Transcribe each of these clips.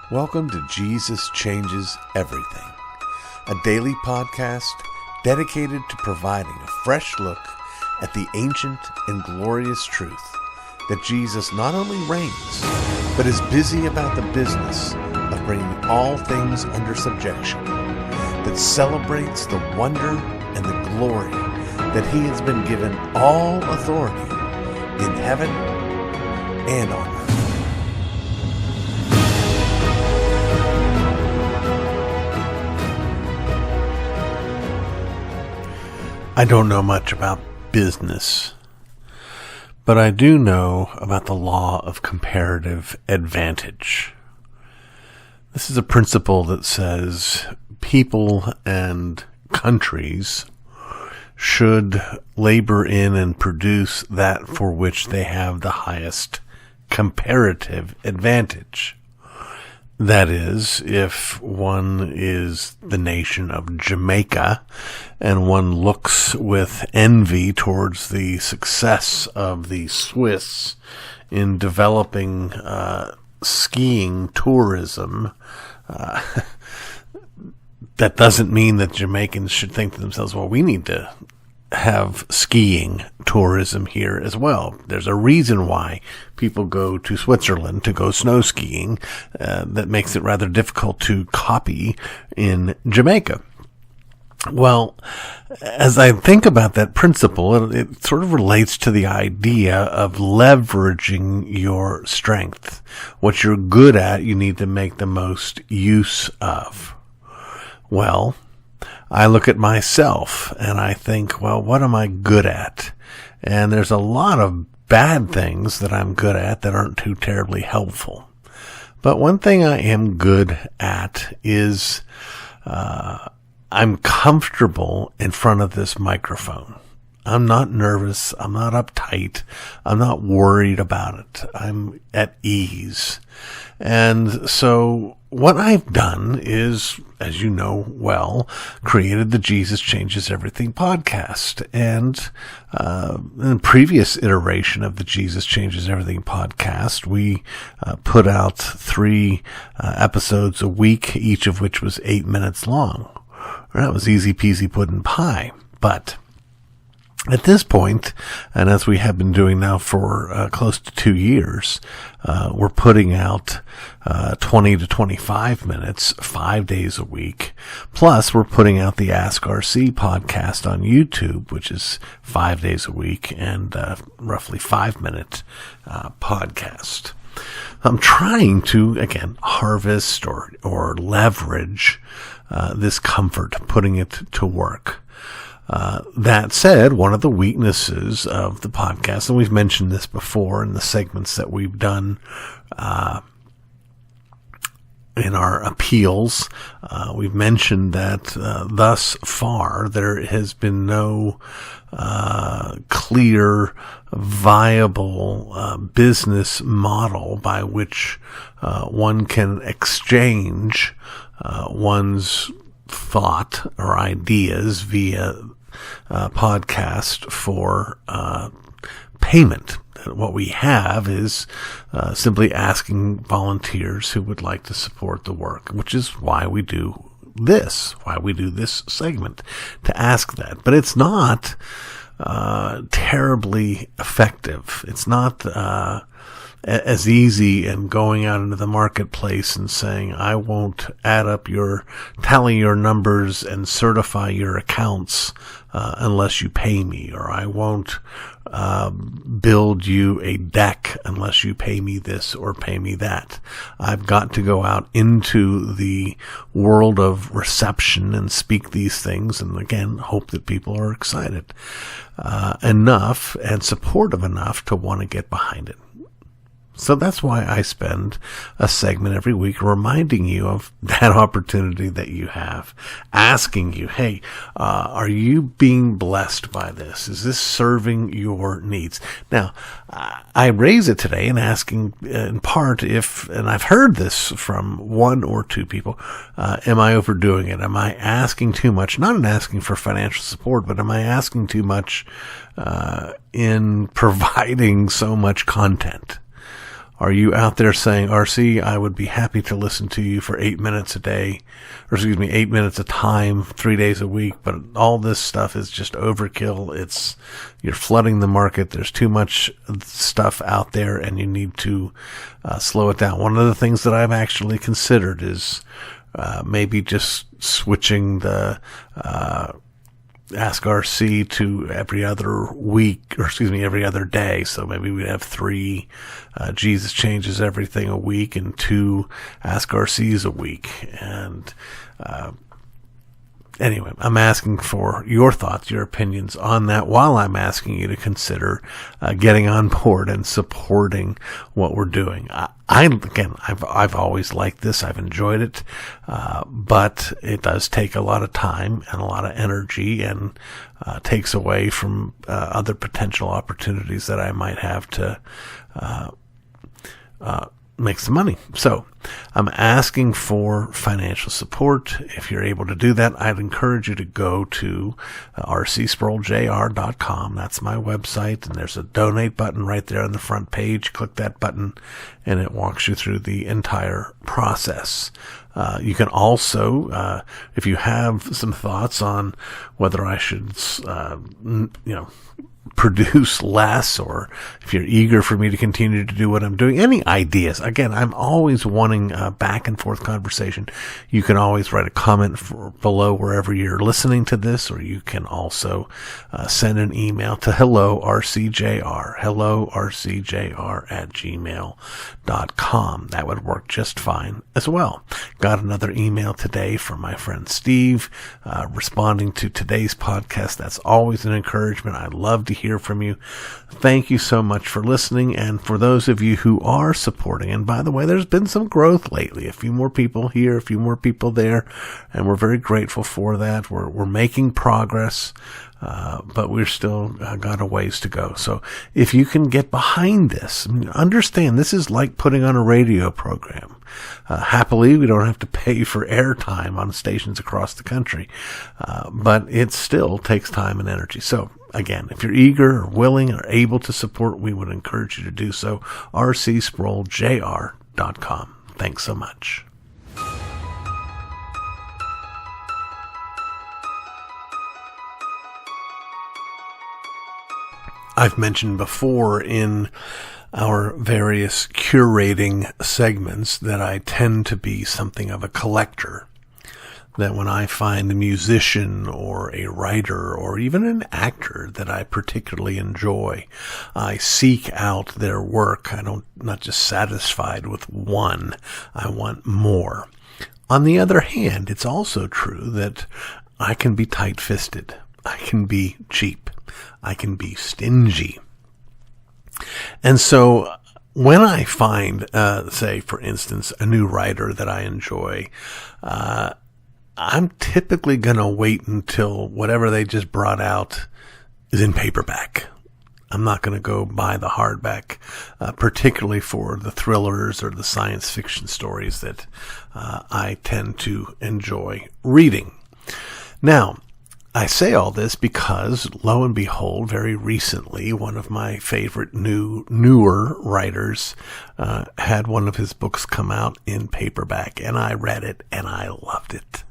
Welcome to Jesus Changes Everything, a daily podcast dedicated to providing a fresh look at the ancient and glorious truth that Jesus not only reigns, but is busy about the business of bringing all things under subjection, that celebrates the wonder and the glory that he has been given all authority in heaven and on earth. I don't know much about business, but I do know about the law of comparative advantage. This is a principle that says people and countries should labor in and produce that for which they have the highest comparative advantage. That is, if one is the nation of Jamaica and one looks with envy towards the success of the Swiss in developing skiing tourism, that doesn't mean that Jamaicans should think to themselves, well, we need to have skiing tourism here as well. There's a reason why people go to Switzerland to go snow skiing that makes it rather difficult to copy in Jamaica. Well, as I think about that principle, it sort of relates to the idea of leveraging your strength. What you're good at, you need to make the most use of. Well, I look at myself and I think, well, what am I good at? And there's a lot of bad things that I'm good at that aren't too terribly helpful. But one thing I am good at is I'm comfortable in front of this microphone. I'm not nervous. I'm not uptight. I'm not worried about it. I'm at ease. And so what I've done is, as you know well, created the Jesus Changes Everything podcast. And in the previous iteration of the Jesus Changes Everything podcast, we put out 3 episodes a week, each of which was 8 minutes long. That was easy peasy pudding pie. But at this point, and as we have been doing now for close to 2 years, we're putting out 20 to 25 minutes, 5 days a week. Plus, we're putting out the Ask RC podcast on YouTube, which is 5 days a week and roughly 5-minute podcast. I'm trying to, again, harvest or leverage this comfort, putting it to work. That said, one of the weaknesses of the podcast, and we've mentioned this before in the segments that we've done in our appeals, we've mentioned that thus far there has been no clear, viable business model by which one can exchange one's thought or ideas via podcast for payment. What we have is simply asking volunteers who would like to support the work, which is why we do this segment, to ask that. But it's not terribly effective. It's not as easy and going out into the marketplace and saying, I won't tally your numbers and certify your accounts unless you pay me, or I won't build you a deck unless you pay me this or pay me that. I've got to go out into the world of reception and speak these things, and again, hope that people are excited enough and supportive enough to want to get behind it. So that's why I spend a segment every week reminding you of that opportunity that you have, asking you, hey, are you being blessed by this? Is this serving your needs? Now, I raise it today and asking in part if, and I've heard this from 1 or 2 people, am I overdoing it? Am I asking too much? Not in asking for financial support, but am I asking too much in providing so much content? Are you out there saying, RC, I would be happy to listen to you for 8 minutes a day, 8 minutes a time, 3 days a week, but all this stuff is just overkill. You're flooding the market. There's too much stuff out there, and you need to slow it down. One of the things that I've actually considered is maybe just switching the Ask RC to every other week, every other day. So maybe we'd have 3 Jesus Changes Everything a week and 2 Ask RCs a week. And anyway, I'm asking for your thoughts, your opinions on that, while I'm asking you to consider getting on board and supporting what we're doing. I've always liked this. I've enjoyed it, but it does take a lot of time and a lot of energy, and takes away from other potential opportunities that I might have to make some money. So I'm asking for financial support. If you're able to do that, I'd encourage you to go to rcsprolljr.com. That's my website, and there's a donate button right there on the front page. Click that button, and it walks you through the entire process. You can also, if you have some thoughts on whether I should, produce less, or if you're eager for me to continue to do what I'm doing, any ideas. Again, I'm always wanting back and forth conversation. You can always write a comment below wherever you're listening to this, or you can also send an email to hellorcjr@gmail.com. That would work just fine as well. Got another email today from my friend Steve responding to today's podcast. That's always an encouragement. I love to hear from you. Thank you so much for listening, and for those of you who are supporting. And by the way, there's been some growth lately. A few more people here, a few more people there, and we're very grateful for that. We're making progress, but we're still got a ways to go. So if you can get behind this, understand this is like putting on a radio program. Happily, we don't have to pay for airtime on stations across the country, but it still takes time and energy. So again, if you're eager or willing or able to support, we would encourage you to do so. rcsprolljr.com. Thanks so much. I've mentioned before in our various curating segments that I tend to be something of a collector. That when I find a musician or a writer or even an actor that I particularly enjoy, I seek out their work. Not just satisfied with one. I want more. On the other hand, it's also true that I can be tight-fisted. I can be cheap. I can be stingy. And so when I find, say, for instance, a new writer that I enjoy, I'm typically going to wait until whatever they just brought out is in paperback. I'm not going to go buy the hardback, particularly for the thrillers or the science fiction stories that I tend to enjoy reading. Now, I say all this because, lo and behold, very recently, one of my favorite newer writers had one of his books come out in paperback, and I read it, and I loved it.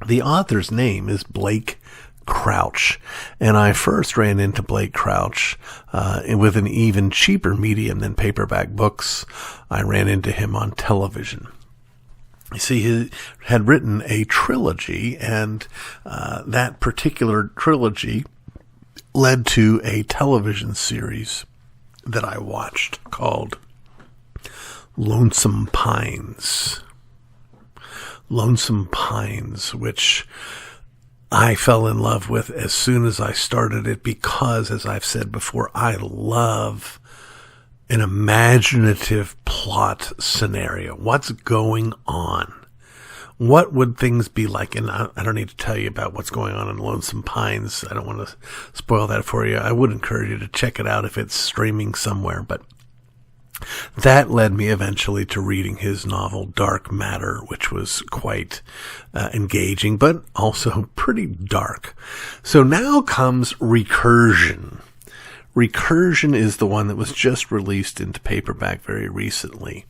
The author's name is Blake Crouch, and I first ran into Blake Crouch with an even cheaper medium than paperback books. I ran into him on television. You see, he had written a trilogy, and that particular trilogy led to a television series that I watched called Lonesome Pines. Lonesome Pines, which I fell in love with as soon as I started it because, as I've said before, I love an imaginative plot scenario. What's going on? What would things be like? And I don't need to tell you about what's going on in Lonesome Pines. I don't want to spoil that for you. I would encourage you to check it out if it's streaming somewhere. But that led me eventually to reading his novel Dark Matter, which was quite engaging, but also pretty dark. So now comes Recursion. Recursion is the one that was just released into paperback very recently.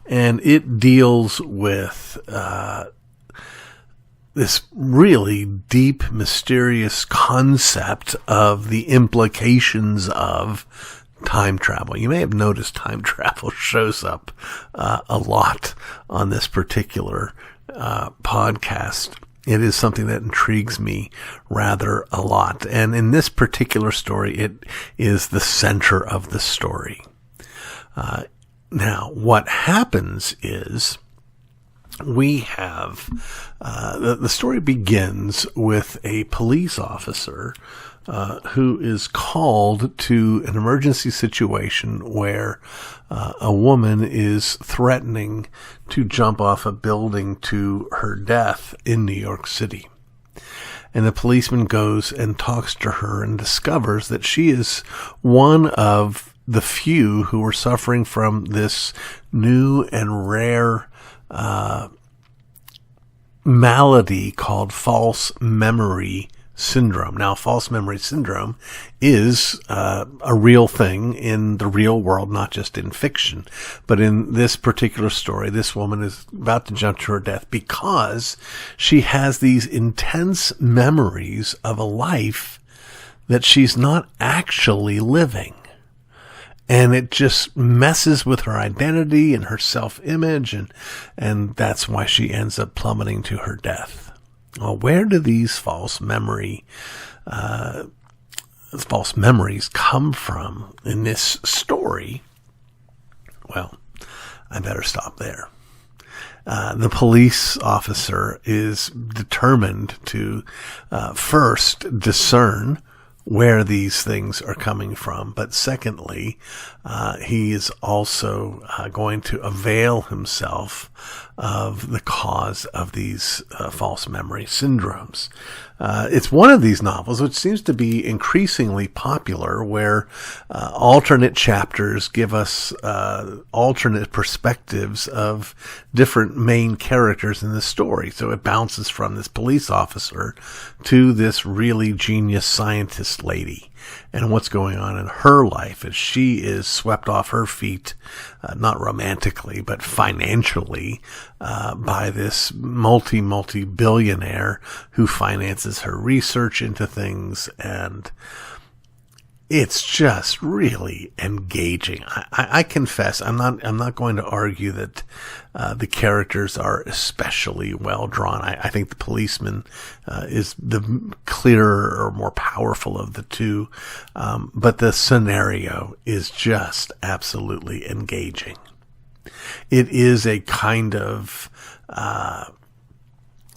And it deals with this really deep, mysterious concept of the implications of time travel. You may have noticed time travel shows up a lot on this particular podcast. It is something that intrigues me rather a lot. And in this particular story, it is the center of the story. Now, what happens is we have, the story begins with a police officer who is called to an emergency situation where a woman is threatening to jump off a building to her death in New York City. And the policeman goes and talks to her and discovers that she is one of the few who are suffering from this new and rare malady called false memory syndrome. Now, false memory syndrome is a real thing in the real world, not just in fiction. But in this particular story, this woman is about to jump to her death because she has these intense memories of a life that she's not actually living. And it just messes with her identity and her self-image, and that's why she ends up plummeting to her death. Well, where do these false memories come from in this story? Well, I better stop there. The police officer is determined to first discern where these things are coming from. But secondly, he is also going to avail himself of the cause of these false memory syndromes. It's one of these novels which seems to be increasingly popular, where alternate chapters give us alternate perspectives of different main characters in the story. So it bounces from this police officer to this really genius scientist lady and what's going on in her life as she is swept off her feet, not romantically, but financially, by this multi-billionaire who finances her research into things. And it's just really engaging. I confess, I'm not going to argue that the characters are especially well drawn. I think the policeman is the clearer or more powerful of the two, but the scenario is just absolutely engaging. It is a kind of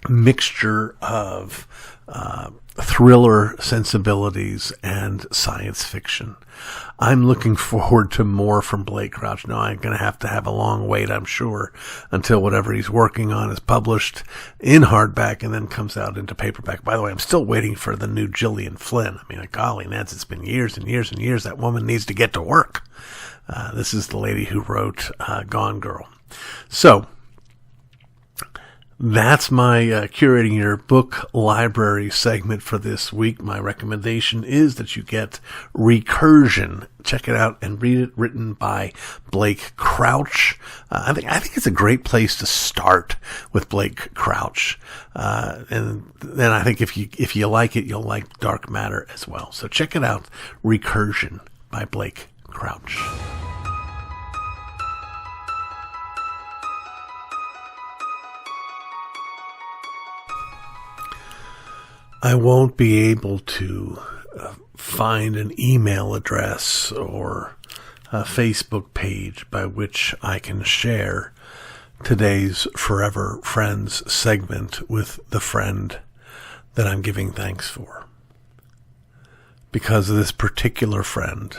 mixture of thriller sensibilities and science fiction. I'm looking forward to more from Blake Crouch. Now, I'm going to have a long wait, I'm sure, until whatever he's working on is published in hardback and then comes out into paperback. By the way, I'm still waiting for the new Gillian Flynn. I mean, golly, Nance, it's been years and years and years. That woman needs to get to work. This is the lady who wrote Gone Girl. So, that's my Curating Your Book Library segment for this week. My recommendation is that you get Recursion. Check it out and read it, written by Blake Crouch. I think it's a great place to start with Blake Crouch. And then I think if you like it, you'll like Dark Matter as well. So check it out, Recursion by Blake Crouch. I won't be able to find an email address or a Facebook page by which I can share today's Forever Friends segment with the friend that I'm giving thanks for, because this particular friend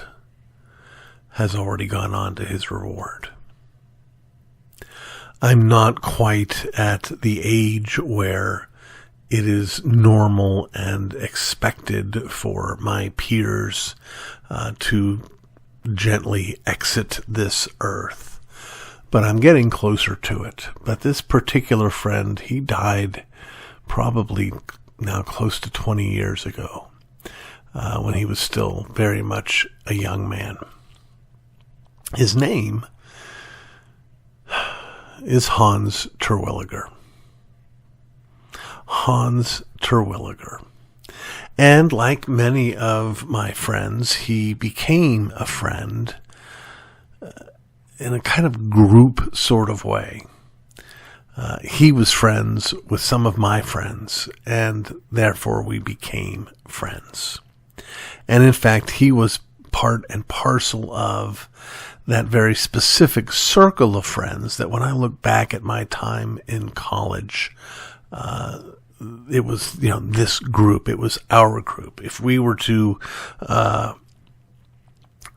has already gone on to his reward. I'm not quite at the age where it is normal and expected for my peers to gently exit this earth, but I'm getting closer to it. But this particular friend, he died probably now close to 20 years ago. when he was still very much a young man. His name is Hans Terwilliger. Hans Terwilliger. And like many of my friends, he became a friend in a kind of group sort of way. He was friends with some of my friends, and therefore we became friends. And in fact, he was part and parcel of that very specific circle of friends that when I look back at my time in college, it was, this group. It was our group. If we were to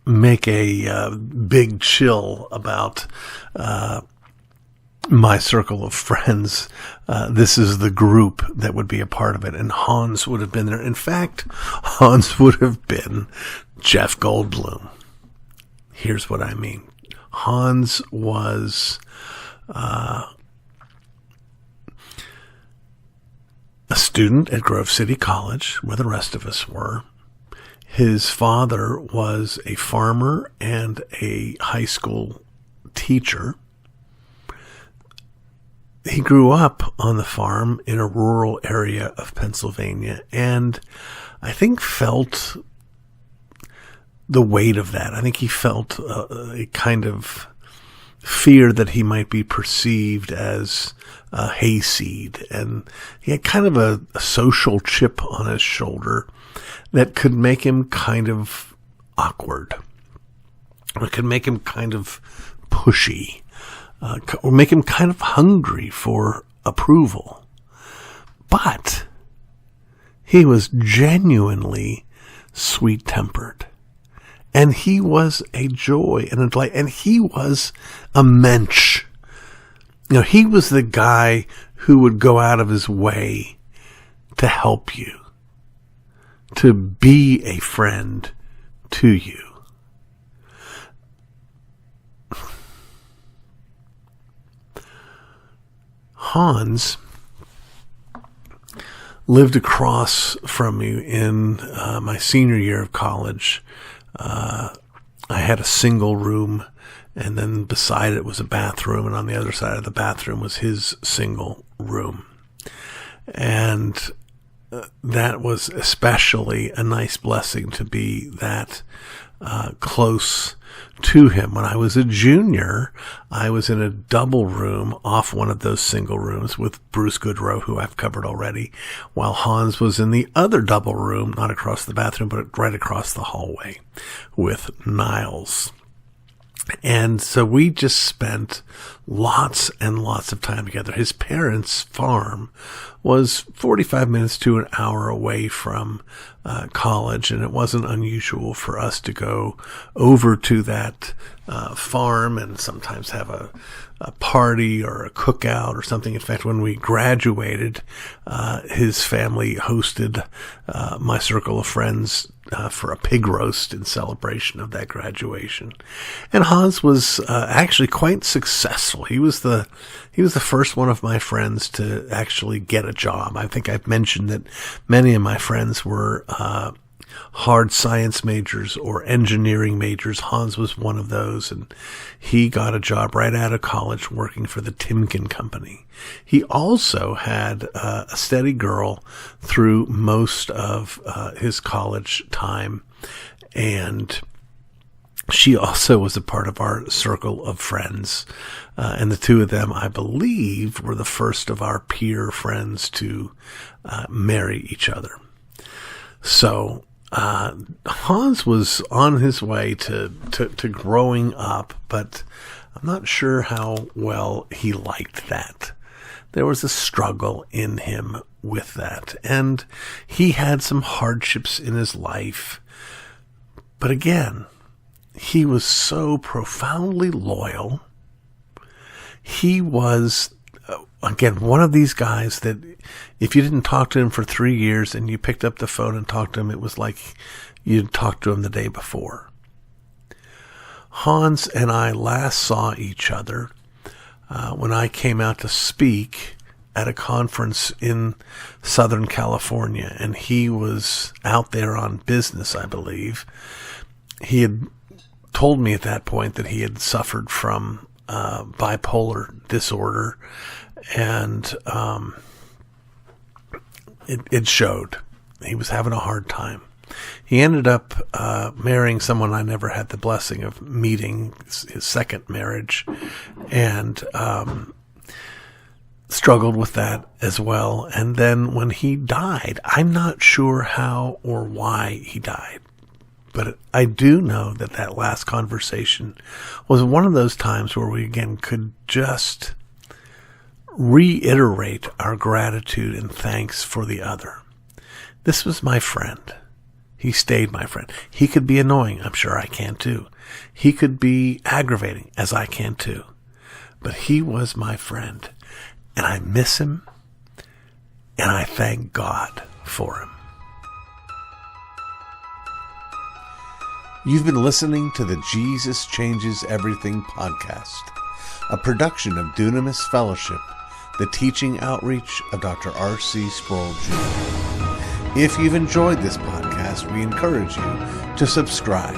make a big chill about my circle of friends, this is the group that would be a part of it. And Hans would have been there. In fact, Hans would have been Jeff Goldblum. Here's what I mean. Hans was a student at Grove City College, where the rest of us were. His father was a farmer and a high school teacher. He grew up on the farm in a rural area of Pennsylvania, and I think felt the weight of that. I think he felt a kind of fear that he might be perceived as a hayseed, and he had kind of a social chip on his shoulder that could make him kind of awkward, or could make him kind of pushy, or make him kind of hungry for approval. But he was genuinely sweet-tempered. And he was a joy and a delight. And he was a mensch. He was the guy who would go out of his way to help you, to be a friend to you. Hans lived across from me in my senior year of college. I had a single room, and then beside it was a bathroom, and on the other side of the bathroom was his single room. And that was especially a nice blessing to be that close to him. When I was a junior, I was in a double room off one of those single rooms with Bruce Goodrow, who I've covered already, while Hans was in the other double room, not across the bathroom, but right across the hallway with Niles. And so we just spent lots and lots of time together. His parents' farm was 45 minutes to an hour away from college, and it wasn't unusual for us to go over to that farm and sometimes have a party or a cookout or something. In fact, when we graduated, his family hosted my circle of friends for a pig roast in celebration of that graduation. And Hans was actually quite successful. He was the first one of my friends to actually get a job. I think I've mentioned that many of my friends were hard science majors or engineering majors. Hans was one of those, and he got a job right out of college working for the Timken Company. He also had a steady girl through most of his college time, and she also was a part of our circle of friends. And the two of them, I believe, were the first of our peer friends to marry each other. So Hans was on his way to growing up, but I'm not sure how well he liked that. There was a struggle in him with that, and he had some hardships in his life. But again, he was so profoundly loyal. He was, again, one of these guys that if you didn't talk to him for 3 years and you picked up the phone and talked to him, it was like you'd talked to him the day before. Hans and I last saw each other when I came out to speak at a conference in Southern California, and he was out there on business, I believe. He had told me at that point that he had suffered from bipolar disorder, and it showed. He was having a hard time. He ended up marrying someone I never had the blessing of meeting, his second marriage, and struggled with that as well. And then when he died, I'm not sure how or why he died, but I do know that that last conversation was one of those times where we again could just reiterate our gratitude and thanks for the other. This was my friend. He stayed my friend. He could be annoying. I'm sure I can too. He could be aggravating, as I can too. But he was my friend. And I miss him. And I thank God for him. You've been listening to the Jesus Changes Everything podcast, a production of Dunamis Fellowship, the teaching outreach of Dr. R.C. Sproul Jr. If you've enjoyed this podcast, we encourage you to subscribe,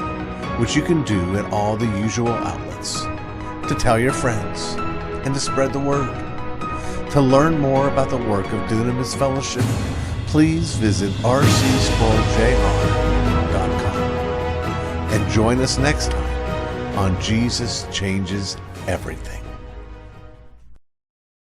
which you can do at all the usual outlets, to tell your friends, and to spread the word. To learn more about the work of Dunamis Fellowship, please visit rcsproulJR.com. And join us next time on Jesus Changes Everything.